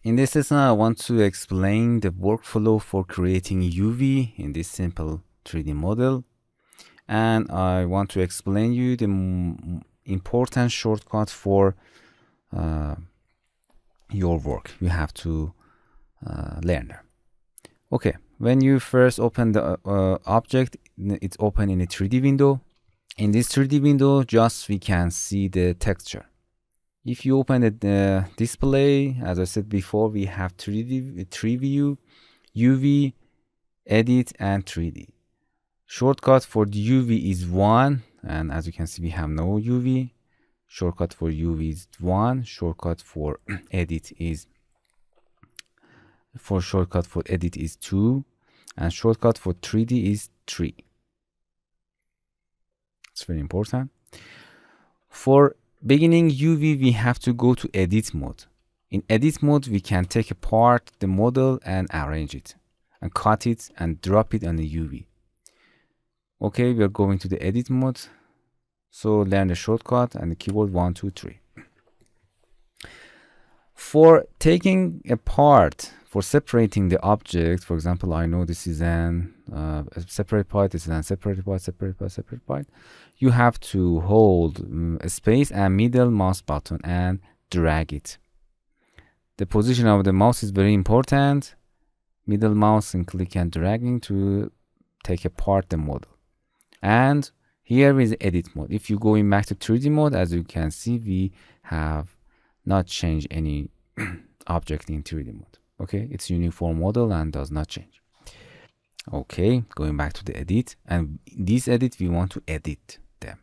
In this lesson, I want to explain the workflow for creating UV in this simple 3D model. And I want to explain you the important shortcut for your work. You have to learn them. Okay, when you first open the object, it's open in a 3D window. In this 3D window, just we can see the texture. If you open the display, as I said before, we have 3 view, UV, edit, and 3D. Shortcut for the UV is 1, and as you can see, we have no UV. Shortcut for UV is 1. Shortcut for edit is 2, and shortcut for 3D is 3. It's very important. For beginning UV, we have to go to edit mode. In edit mode, we can take apart the model and arrange it and cut it and drop it on the UV. Okay, we are going to the edit mode. So learn the shortcut and the keyboard 1, 2, 3. For taking apart, for separating the object, for example, I know this is an separate part, this is an separate part. You have to hold a space and middle mouse button and drag it. The position of the mouse is very important. Middle mouse and click and dragging to take apart the model. And here is edit mode. If you go in back to 3D mode, as you can see, we have not changed any object in 3D mode. Okay, it's uniform model and does not change. Okay, going back to the edit, and in this edit we want to edit them.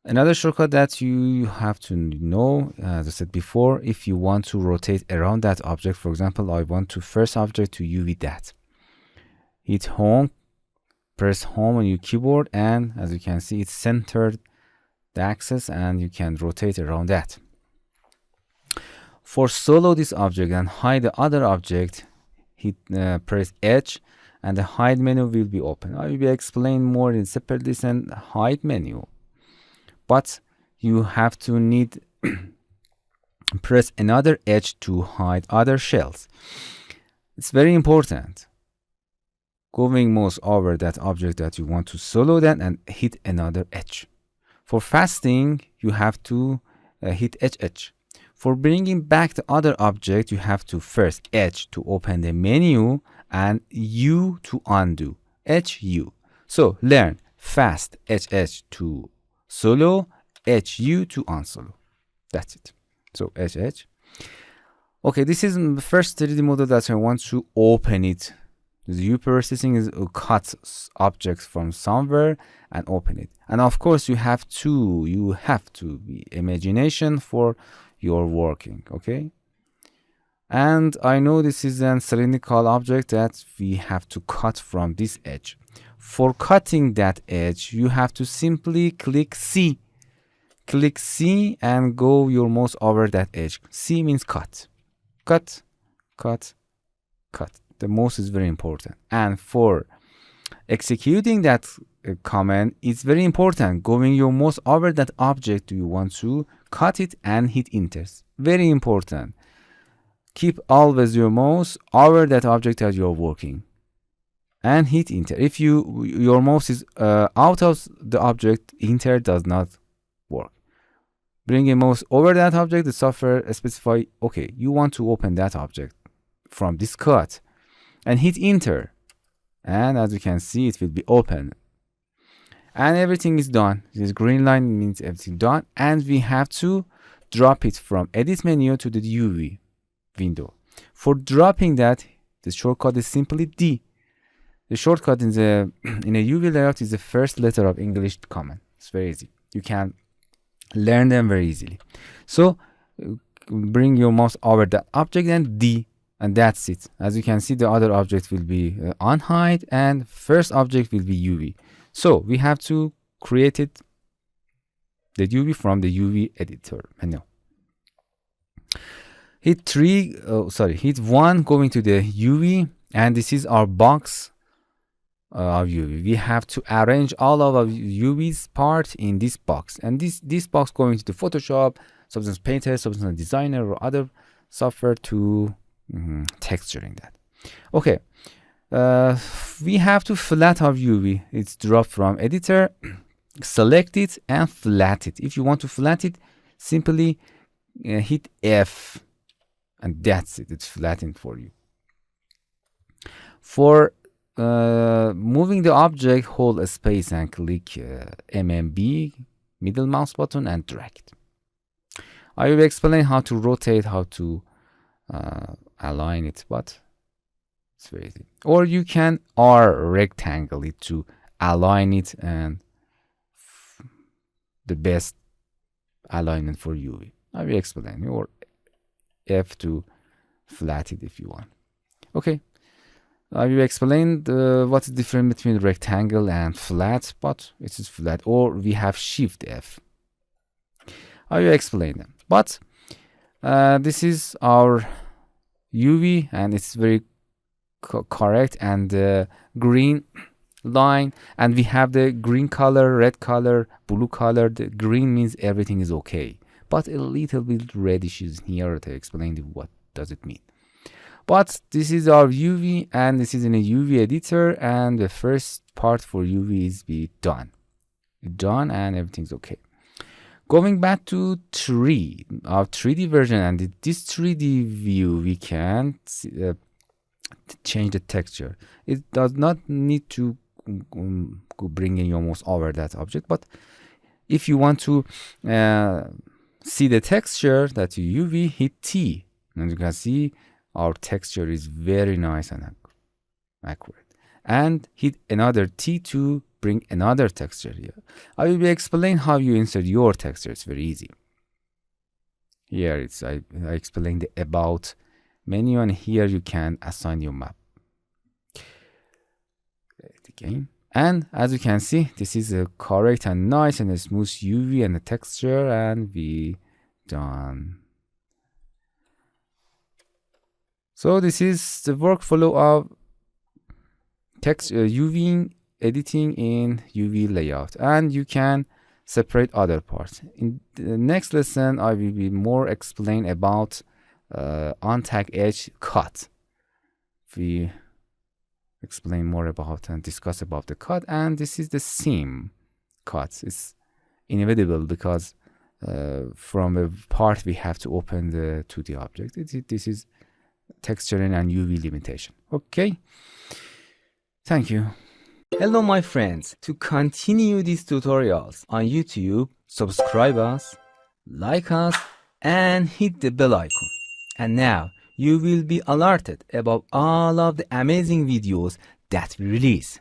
Another shortcut that you have to know, as I said before, if you want to rotate around that object, for example, I want to first object to UV that. Hit home, press home on your keyboard, and as you can see, it's centered the axis and you can rotate around that. For solo this object and hide the other object, hit press H and the hide menu will be open. I will explain more in separate this and hide menu. But you have to need press another H to hide other shells. It's very important. Going mouse over that object that you want to solo that and hit another H. For fasting, you have to hit HH. For bringing back the other object, you have to first H to open the menu and U to undo. HU. So learn fast HH to solo, HU to unsolo. That's it. So HH. Okay, this is the first 3D model that I want to open it. The U processing is cut objects from somewhere and open it. And of course, you have to be imagination for your working. Okay. And I know this is an cylindrical object that we have to cut from this edge. For cutting that edge, you have to simply click C. Click C and go your mouse over that edge. C means cut. Cut, cut, cut. The mouse is very important. And for executing that command, it's very important. Going your mouse over that object, you want to cut it and hit enter. Very important. Keep always your mouse over that object that you're working and hit enter. If your mouse is out of the object, enter does not work. Bring a mouse over that object, the software specify, okay, you want to open that object from this cut and hit enter. And as you can see, it will be open. And everything is done. This green line means everything done. And we have to drop it from edit menu to the UV window. For dropping that, the shortcut is simply D. The shortcut in a UV layout is the first letter of English command. It's very easy. You can learn them very easily. So bring your mouse over that object and D, and that's it. As you can see, the other object will be unhide and first object will be UV. So we have to create it, the UV from the UV editor menu. Hit 1 going to the UV, and this is our box of UV. We have to arrange all of our UV's part in this box, and this box going to the Photoshop, Substance Painter, Substance Designer, or other software to texturing that. Okay, we have to flat our UV. It's dropped from editor. Select it and flat it. If you want to flat it, simply hit F, and that's it. It's flattened for you. For moving the object, hold a space and click MMB, middle mouse button, and drag it. I will explain how to rotate, how to align it, but it's very easy. Or you can R rectangle it to align it, and the best alignment for UV. I will explain. Or F to flat it if you want. Okay. I will explain what's the difference between rectangle and flat, but it is flat. Or we have Shift F. I will explain them. But this is our UV, and it's very correct, and green line, and we have the green color, red color, blue color. The green means everything is okay, but a little bit reddish is here to explain what does it mean. But this is our UV, and this is in a UV editor, and the first part for UV is be done, and everything's okay. Going back to our 3D version, and this 3D view, we can change the texture. It does not need to bring in your mouse over that object, but if you want to see the texture that you UV, hit T, and you can see our texture is very nice and accurate. And hit another T to bring another texture here. I will explain how you insert your texture. It's very easy. Here I explain the about menu, and here you can assign your map. Again, and as you can see, this is a correct and nice and a smooth UV and the texture, and we done. So this is the workflow of UV editing in UVlayout, and you can separate other parts. In the next lesson, I will be more explain about on-tag edge cut. We explain more about and discuss about the cut, and this is the seam cut. It's inevitable because from a part we have to open the 2D object. This is texturing and UV limitation. Okay, thank you. Hello my friends, to continue these tutorials on YouTube, subscribe us, like us, and hit the bell icon. And now you will be alerted about all of the amazing videos that we release.